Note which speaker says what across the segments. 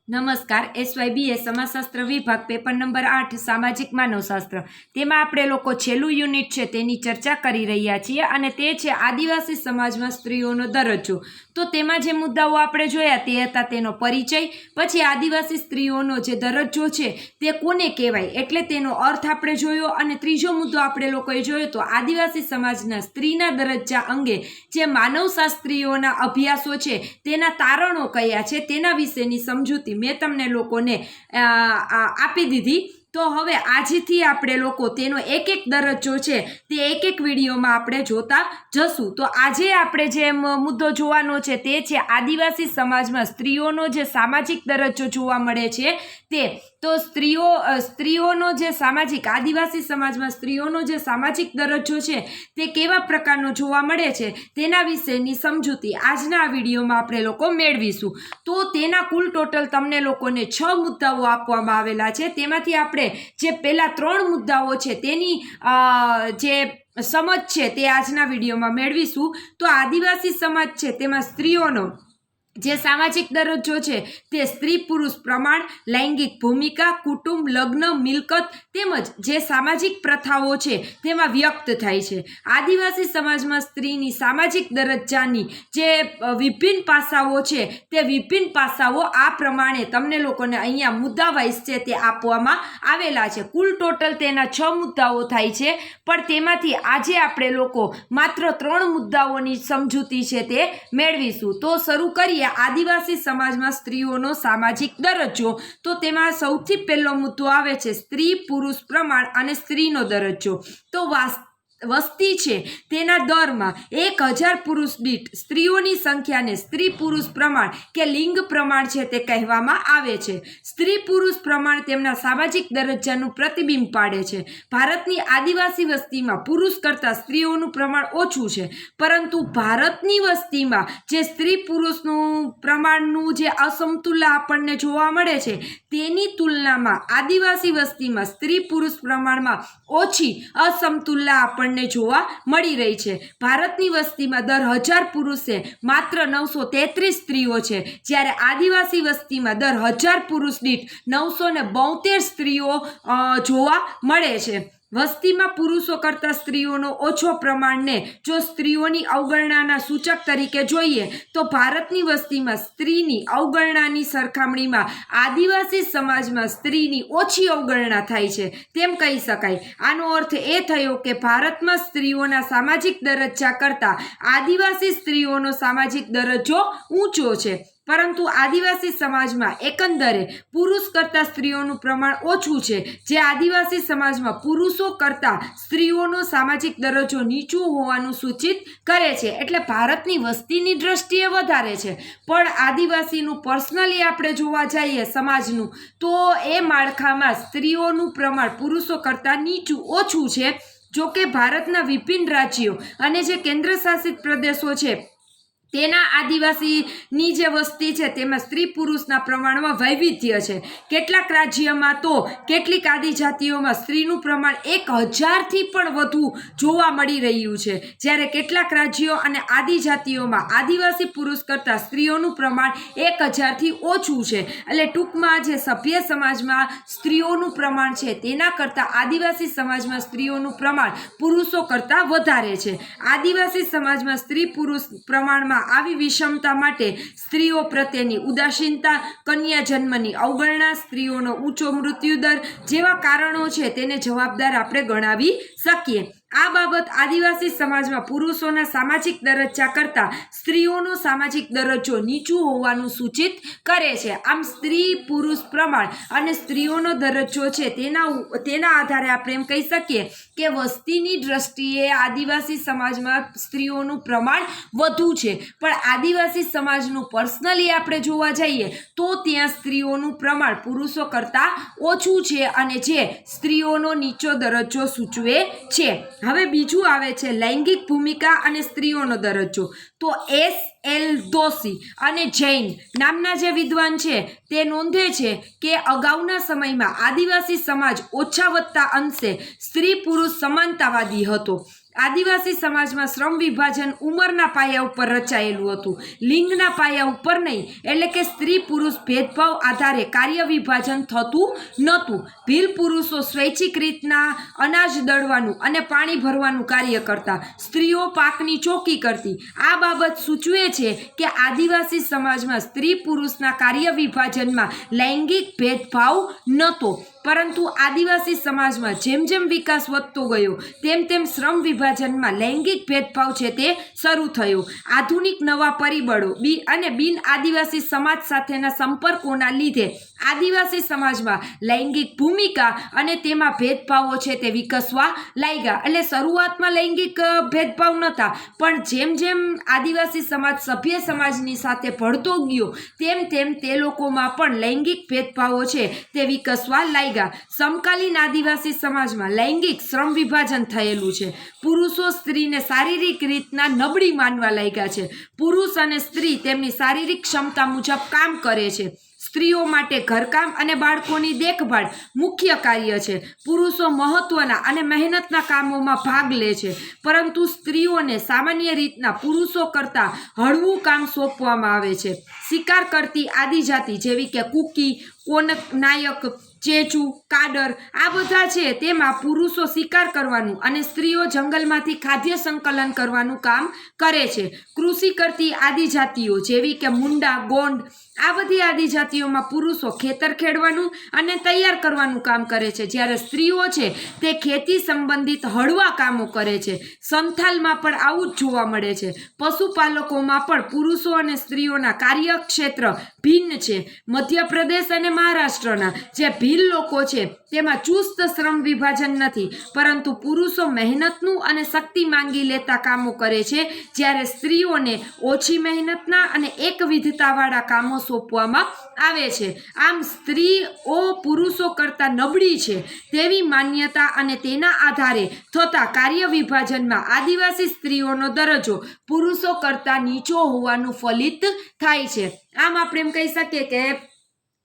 Speaker 1: નમસ્કાર. SYBA સમાજશાસ્ત્ર વિભાગ paper number 8 સામાજિક માનવશાસ્ત્ર. તેમાં આપણે લોકો છેલ્લું યુનિટ છે તેની ચર્ચા કરી રહ્યા છીએ અને તે છે આદિવાસી સમાજમાં સ્ત્રીઓનો દરજ્જો. તો તેમાં જે મુદ્દાઓ આપણે જોયા તે હતા તેનો પરિચય, પછી આદિવાસી સ્ત્રીઓનો જે દરજ્જો છે તે કોને કહેવાય એટલે તેનો અર્થ આપણે જોયો, અને ત્રીજો મુદ્દો આપણે લોકોએ જોયો તો આદિવાસી સમાજના સ્ત્રીના દરજ્જા અંગે જે માનવશાસ્ત્રીઓના અભ્યાસો છે તેના તારણો કયા છે તેના વિશેની સમજૂતી મેં તમને લોકોને આપી દીધી. તો હવે આજથી આપણે લોકો તેનો એક એક દરજ્જો છે તે એક એક વિડીયોમાં આપણે જોતા જશું. તો આજે આપણે જે મુદ્દો જોવાનો છે તે છે આદિવાસી સમાજમાં સ્ત્રીઓનો જે સામાજિક દરજ્જો જોવા મળે છે તે. તો સ્ત્રીઓનો જે સામાજિક આદિવાસી સમાજમાં સ્ત્રીઓનો જે સામાજિક દરજ્જો છે તે કેવા પ્રકારનો જોવા મળે છે તેના વિશેની સમજૂતી આજના આ વિડીયોમાં આપણે લોકો મેળવીશું. તો તેના કુલ ટોટલ તમને લોકોને 6 મુદ્દાઓ આપવામાં આવેલા છે. તેમાંથી આપણે જે પહેલા 3 મુદ્દાઓ છે તેની જે સમજ છે તે આજના વિડીયોમાં મેળવીશું. તો આદિવાસી સમાજ છે તેમાં સ્ત્રીઓનો જે સામાજિક દરજ્જો છે તે સ્ત્રી પુરુષ પ્રમાણ, લૈંગિક ભૂમિકા, કુટુંબ, લગ્ન, મિલકત તેમજ જે સામાજિક પ્રથાઓ છે તેમાં વ્યક્ત થાય છે. આદિવાસી સમાજમાં સ્ત્રીની સામાજિક દરજ્જાની જે વિભિન્ન પાસાઓ છે તે વિભિન્ન પાસાઓ આ પ્રમાણે તમને લોકોને અહીંયા મુદ્દા વાઇઝ છે તે આપવામાં આવેલા છે. કુલ ટોટલ તેના 6 મુદ્દાઓ થાય છે, પણ તેમાંથી આજે આપણે લોકો માત્ર 3 મુદ્દાઓની સમજૂતી છે તે મેળવીશું. તો શરૂ કરીએ આદિવાસી સમાજમાં સ્ત્રીઓનો સામાજિક દરજ્જો. તો તેમાં સૌથી પહેલો મુદ્દો આવે છે સ્ત્રી પુરુષ પ્રમાણ અને સ્ત્રીનો દરજ્જો. તો વસ્તી છે તેના દરમાં 1000 પુરુષ દીઠ સ્ત્રીઓની સંખ્યાને સ્ત્રી પુરુષ પ્રમાણ કે લિંગ પ્રમાણ છે તે કહેવામાં આવે છે. સ્ત્રી પુરુષ પ્રમાણ તેમના સામાજિક દરજ્જાનું પ્રતિબિંબ પાડે છે. ભારતની આદિવાસી વસ્તીમાં પુરુષ કરતાં સ્ત્રીઓનું પ્રમાણ ઓછું છે, પરંતુ ભારતની વસ્તીમાં જે સ્ત્રી પુરુષનું પ્રમાણનું જે અસમતુલા આપણને જોવા મળે છે તેની તુલનામાં આદિવાસી વસ્તીમાં સ્ત્રી પુરુષ પ્રમાણમાં ઓછી અસમતુલા આપણને જોવા મળી રહી છે. ભારતની વસ્તીમાં દર 1000 પુરુષે માત્ર 933 સ્ત્રીઓ છે, જ્યારે આદિવાસી વસ્તીમાં દર 1000 પુરુષ દીઠ 972 સ્ત્રીઓ જોવા મળે છે. વસ્તીમાં પુરુષો કરતાં સ્ત્રીઓનો ઓછો પ્રમાણને જો સ્ત્રીઓની અવગણનાના સૂચક તરીકે જોઈએ તો ભારતની વસ્તીમાં સ્ત્રીની અવગણનાની સરખામણીમાં આદિવાસી સમાજમાં સ્ત્રીની ઓછી અવગણના થાય છે તેમ કહી શકાય. આનો અર્થ એ થયો કે ભારતમાં સ્ત્રીઓના સામાજિક દરજ્જા કરતાં આદિવાસી સ્ત્રીઓનો સામાજિક દરજ્જો ઊંચો છે, પરંતુ આદિવાસી સમાજમાં એકંદરે પુરુષ કરતાં સ્ત્રીઓનું પ્રમાણ ઓછું છે, જે આદિવાસી સમાજમાં પુરુષો કરતાં સ્ત્રીઓનો સામાજિક દરજ્જો નીચું હોવાનું સૂચિત કરે છે. એટલે ભારતની વસ્તીની દ્રષ્ટિએ વધારે છે, પણ આદિવાસીનું પર્સનલી આપણે જોવા જઈએ સમાજનું તો એ માળખામાં સ્ત્રીઓનું પ્રમાણ પુરુષો કરતાં ઓછું છે. જો કે ભારતના વિભિન્ન રાજ્યો અને જે કેન્દ્ર શાસિત પ્રદેશો છે તેના આદિવાસીની જે વસ્તી છે તેમાં સ્ત્રી પુરુષના પ્રમાણમાં વૈવિધ્ય છે. કેટલાક રાજ્યમાં તો કેટલીક આદિજાતિઓમાં સ્ત્રીનું પ્રમાણ 1000થી પણ વધુ જોવા મળી રહ્યું છે, જ્યારે કેટલાક રાજ્યો અને આદિજાતિઓમાં આદિવાસી પુરુષ કરતાં સ્ત્રીઓનું પ્રમાણ 1000થી ઓછું છે. એટલે ટૂંકમાં જે સભ્ય સમાજમાં સ્ત્રીઓનું પ્રમાણ છે તેના કરતાં આદિવાસી સમાજમાં સ્ત્રીઓનું પ્રમાણ પુરુષો કરતાં વધારે છે. આદિવાસી સમાજમાં સ્ત્રી પુરુષ પ્રમાણમાં આવી વિષમતા માટે સ્ત્રીઓ પ્રત્યેની ઉદાસીનતા, કન્યા જન્મની અવગણના, સ્ત્રીઓનો ઊંચો મૃત્યુદર જેવા કારણો છે તેને જવાબદાર આપણે ગણાવી શકીએ. આ બાબત આદિવાસી સમાજમાં પુરુષોના સામાજિક દરજ્જા કરતાં સ્ત્રીઓનો સામાજિક દરજ્જો નીચું હોવાનું સૂચિત કરે છે. આમ સ્ત્રી પુરુષ પ્રમાણ અને સ્ત્રીઓનો દરજ્જો છે તેના આધારે આપણે એમ કહી શકીએ કે વસ્તીની દ્રષ્ટિએ આદિવાસી સમાજમાં સ્ત્રીઓનું પ્રમાણ વધુ છે, પણ આદિવાસી સમાજનું પર્સનલી આપણે જોવા જઈએ તો ત્યાં સ્ત્રીઓનું પ્રમાણ પુરુષો કરતાં ઓછું છે અને જે સ્ત્રીઓનો નીચો દરજ્જો સૂચવે છે. હવે બીજું આવે છે લૈંગિક ભૂમિકા અને સ્ત્રીઓનો દરજ્જો. તો SL દોશી અને જૈન નામના જે વિદ્વાન છે તે નોંધે છે કે અગાઉના સમયમાં આદિવાસી સમાજ ઓછા વત્તા અંશે સ્ત્રી પુરુષ સમાનતાવાદી હતો. આદિવાસી સમાજમાં શ્રમ વિભાજન ઉંમરના પાયા ઉપર રચાયેલું હતું, લિંગના પાયા ઉપર નહીં. એટલે કે સ્ત્રી પુરુષ ભેદભાવ આધારે કાર્ય વિભાજન થતું નહોતું. ભીલ પુરુષો સ્વૈચ્છિક રીતના અનાજ દળવાનું અને પાણી ભરવાનું કાર્ય કરતા, સ્ત્રીઓ પાકની ચોકી કરતી. આ બાબત સૂચવે છે કે આદિવાસી સમાજમાં સ્ત્રી પુરુષના કાર્ય વિભાજનમાં લૈંગિક ભેદભાવ નહોતો. પરંતુ આદિવાસી સમાજમાં જેમ જેમ વિકાસ વધતો ગયો તેમ શ્રમ વિભાજનમાં લૈંગિક ભેદભાવ છે તે શરૂ થયો. આધુનિક નવા પરિબળો અને બિન આદિવાસી સમાજ સાથેના સંપર્કોના લીધે આદિવાસી સમાજમાં લૈંગિક ભૂમિકા અને તેમાં ભેદભાવો છે તે વિકસવા લાગ્યા. એટલે શરૂઆતમાં લૈંગિક ભેદભાવ નહોતા, પણ જેમ જેમ આદિવાસી સમાજ સભ્ય સમાજની સાથે ભળતો ગયો તેમ તે લોકોમાં પણ લૈંગિક ભેદભાવો છે તે વિકસવા લાગ્યા. સમકાલીન આદિવાસી સમાજમાં લૈંગિક શ્રમ વિભાજન થયેલું છે. પુરુષો સ્ત્રીને શારીરિક રીતના નબળી માનવા લાગ્યા છે. પુરુષ અને સ્ત્રી તેમની શારીરિક ક્ષમતા મુજબ કામ કરે છે. સ્ત્રીઓ માટે ઘરકામ અને બાળકોની દેખભાળ મુખ્ય કાર્ય છે. પુરુષો મહત્વના અને મહેનતના કામોમાં ભાગ લે છે, પરંતુ સ્ત્રીઓને સામાન્ય રીતના પુરુષો કરતાં હળવું કામ સોંપવામાં આવે છે. શિકાર કરતી આદિજાતિ જેવી કે કુકી, કોનક નાયક, ચેચુ, કાડર આ બધા છે તેમાં પુરુષો શિકાર કરવાનું અને સ્ત્રીઓ જંગલમાંથી ખાદ્ય સંકલન કરવાનું કામ કરે છે. કૃષિ કરતી આદિજાતિઓ જેવી કે મુંડા, ગોંડ આ બધી આદિજાતિઓમાં પુરુષો ખેતર ખેડવાનું અને તૈયાર કરવાનું કામ કરે છે, જ્યારે સ્ત્રીઓ છે તે ખેતી સંબંધિત હળવા કામો કરે છે. સંથાલમાં પણ આવું જ જોવા મળે છે. પશુપાલકોમાં પણ પુરુષો અને સ્ત્રીઓના કાર્યક્ષેત્ર ભિન્ન છે. મધ્યપ્રદેશ અને મહારાષ્ટ્રના જે ભીલ લોકો છે તેમાં ચુસ્ત શ્રમ વિભાજન નથી, પરંતુ પુરુષો મહેનતનું અને શક્તિ માંગી લેતા કામો કરે છે, જ્યારે સ્ત્રીઓને ઓછી મહેનતના અને એકવિધતાવાળા કામો સોંપવામાં આવે છે. આમ સ્ત્રીઓ પુરુષો કરતાં નબળી છે તેવી માન્યતા અને તેના આધારે થતા કાર્ય વિભાજનમાં આદિવાસી સ્ત્રીઓનો દરજ્જો પુરુષો કરતાં નીચો હોવાનું ફલિત થાય છે. આમ આપણે એમ કહી શકીએ કે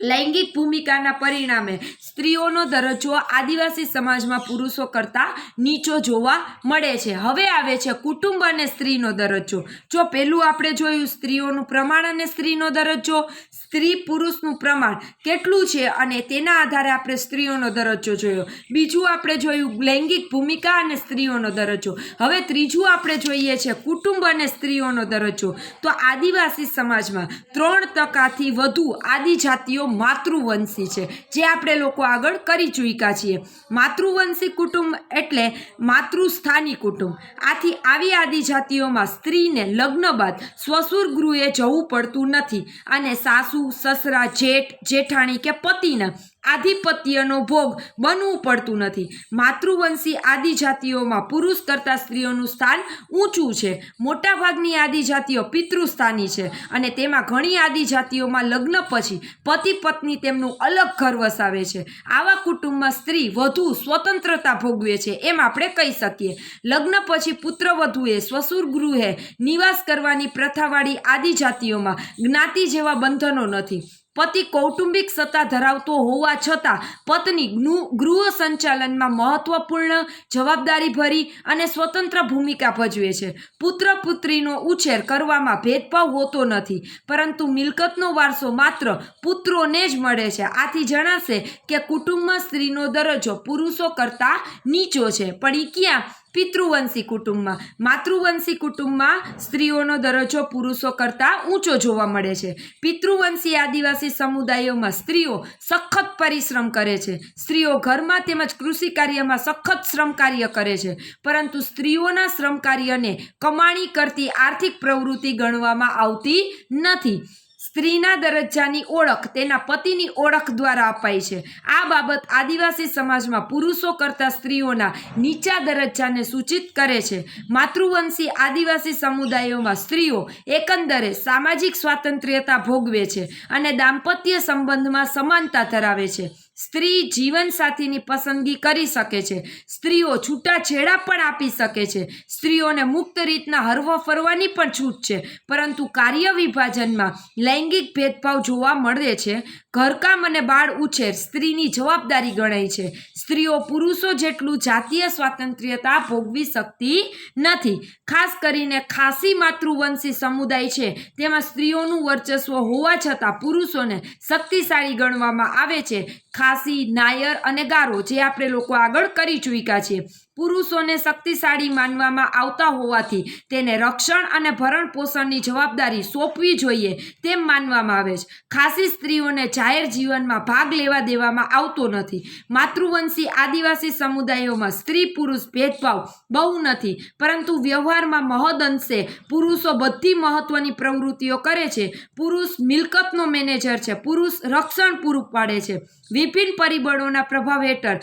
Speaker 1: લૈંગિક ભૂમિકાના પરિણામે સ્ત્રીઓનો દરજ્જો આદિવાસી સમાજમાં પુરુષો કરતાં નીચો જોવા મળે છે. હવે આવે છે કુટુંબ અને સ્ત્રીનો દરજ્જો. જો પહેલું આપણે જોયું સ્ત્રીઓનું પ્રમાણ અને સ્ત્રીનો દરજ્જો, સ્ત્રી પુરુષનું પ્રમાણ કેટલું છે અને તેના આધારે આપણે સ્ત્રીઓનો દરજ્જો જોયો. બીજું આપણે જોયું લૈંગિક ભૂમિકા અને સ્ત્રીઓનો દરજ્જો. હવે ત્રીજું આપણે જોઈએ છે કુટુંબ અને સ્ત્રીઓનો દરજ્જો. તો આદિવાસી સમાજમાં 3% વધુ આદિજાતિઓ માતૃવંશી છે, જે આપણે લોકો આગળ કરી ચૂક્યા છીએ. માતૃવંશી કુટુંબ એટલે માતૃસ્થાની કુટુંબ. આથી આવી આદિજાતિઓમાં સ્ત્રીને લગ્ન બાદ સ્વસુર ગૃહે જવું પડતું નથી અને સાસુ, સસરા, જેઠ, જેઠાણી કે પતિના આધિપત્યનો ભોગ બનવું પડતું નથી. માતૃવંશી આદિજાતિઓમાં પુરુષ કરતાં સ્ત્રીઓનું સ્થાન ઊંચું છે. મોટાભાગની આદિજાતિઓ પિતૃસ્થાની છે અને તેમાં ઘણી આદિજાતિઓમાં લગ્ન પછી પતિ પત્ની તેમનું અલગ ઘર વસાવે છે. આવા કુટુંબમાં સ્ત્રી વધુ સ્વતંત્રતા ભોગવે છે એમ આપણે કહી શકીએ. લગ્ન પછી પુત્રવધુએ સ્વસુર ગૃહે નિવાસ કરવાની પ્રથાવાળી આદિજાતિઓમાં જ્ઞાતિ જેવા બંધનો નથી. પતિ કૌટુંબિક સત્તા ધરાવતો હોવા છતાં પત્ની ગૃહ સંચાલનમાં મહત્વપૂર્ણ, જવાબદારીભરી અને સ્વતંત્ર ભૂમિકા ભજવે છે. પુત્ર પુત્રીનો ઉછેર કરવામાં ભેદભાવ હોતો નથી, પરંતુ મિલકતનો વારસો માત્ર પુત્રોને જ મળે છે. આથી જણાશે કે કુટુંબમાં સ્ત્રીનો દરજ્જો પુરુષો કરતાં નીચો છે. પણ એ ક્યાં? પિતૃવંશી કુટુંબમાં. માતૃવંશી કુટુંબમાં સ્ત્રીઓનો દરજ્જો પુરુષો કરતાં ઊંચો જોવા મળે છે. પિતૃવંશી આદિવાસી સમુદાયોમાં સ્ત્રીઓ સખત પરિશ્રમ કરે છે. સ્ત્રીઓ ઘરમાં તેમજ કૃષિ કાર્યમાં સખત શ્રમ કાર્ય કરે છે, પરંતુ સ્ત્રીઓના શ્રમ કાર્યને કમાણી કરતી આર્થિક પ્રવૃત્તિ ગણવામાં આવતી નથી. સ્ત્રીના દરજ્જાની ઓળખ તેના પતિની ઓળખ દ્વારા અપાય છે. આ બાબત આદિવાસી સમાજમાં પુરુષો કરતાં સ્ત્રીઓના નીચા દરજ્જાને સૂચિત કરે છે. માતૃવંશી આદિવાસી સમુદાયોમાં સ્ત્રીઓ એકંદરે સામાજિક સ્વાતંત્ર્યતા ભોગવે છે અને દાંપત્ય સંબંધમાં સમાનતા ધરાવે છે. સ્ત્રી જીવનસાથીની પસંદગી કરી શકે છે. સ્ત્રીઓ છૂટાછેડા પણ આપી શકે છે. સ્ત્રીઓને મુક્ત રીતના હરવા ફરવાની પણ છૂટ છે, પરંતુ કાર્ય વિભાજનમાં લૈંગિક ભેદભાવ જોવા મળે છે. ઘરકામ અને બાળ ઉછેર સ્ત્રીની જવાબદારી ગણાય છે. સ્ત્રીઓ પુરુષો જેટલું જાતીય સ્વાતંત્ર્યતા ભોગવી શકતી નથી. ખાસ કરીને ખાસી માતૃવંશી સમુદાય છે તેમાં સ્ત્રીઓનું વર્ચસ્વ હોવા છતાં પુરુષોને શક્તિશાળી ગણવામાં આવે છે. ખાસી, નાયર અને ગારો જે આપણે લોકો આગળ કરી ચૂક્યા છીએ. પુરુષોને શક્તિશાળી માનવામાં આવતા હોવાથી તેને રક્ષણ અને ભરણ પોષણની જવાબદારી સોંપવી જોઈએ તેમ માનવામાં આવે છે. ખાસી સ્ત્રીઓને જાહેર જીવનમાં ભાગ લેવા દેવામાં આવતો નથી. માતૃવંશી આદિવાસી સમુદાયોમાં સ્ત્રી પુરુષ ભેદભાવ બહુ નથી, પરંતુ વ્યવહારમાં મહદઅંશે પુરુષો બધી મહત્વની પ્રવૃત્તિઓ કરે છે. પુરુષ મિલકતનો મેનેજર છે. પુરુષ રક્ષણ પૂરું પાડે છે. વિભિન્ન પરિબળોના પ્રભાવ હેઠળ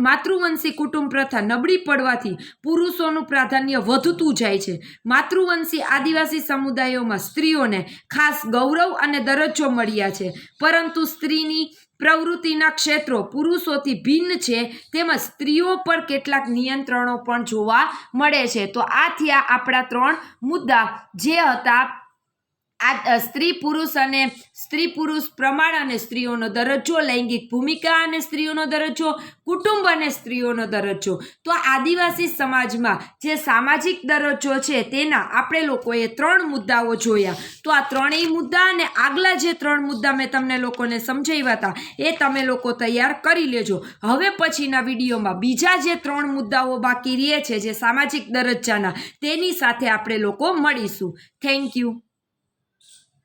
Speaker 1: માતૃવંશી કુટુંબ પ્રથા નબળી પડવાથી પુરુષોનું પ્રાધાન્ય વધતું જાય છે. માતૃવંશી આદિવાસી સમુદાયોમાં સ્ત્રીઓને ખાસ ગૌરવ અને દરજ્જો મળ્યા છે, પરંતુ સ્ત્રીની પ્રવૃત્તિના ક્ષેત્રો પુરુષોથી ભિન્ન છે, તેમજ સ્ત્રીઓ પર કેટલાક નિયંત્રણો પણ જોવા મળે છે. તો આ થયા આપણા 3 મુદ્દા જે હતા આ સ્ત્રી પુરુષ પ્રમાણ અને સ્ત્રીઓનો દરજ્જો, લૈંગિક ભૂમિકા અને સ્ત્રીઓનો દરજ્જો, કુટુંબ અને સ્ત્રીઓનો દરજ્જો. તો આદિવાસી સમાજમાં જે સામાજિક દરજ્જો છે તેના આપણે લોકોએ 3 મુદ્દાઓ જોયા. તો આ 3 મુદ્દા અને આગલા જે 3 મુદ્દા મેં તમને લોકોને સમજાવ્યા હતા એ તમે લોકો તૈયાર કરી લેજો. હવે પછીના વિડીયોમાં બીજા જે 3 મુદ્દાઓ બાકી રહે છે જે સામાજિક દરજ્જાના, તેની સાથે આપણે લોકો મળીશું. Thank you.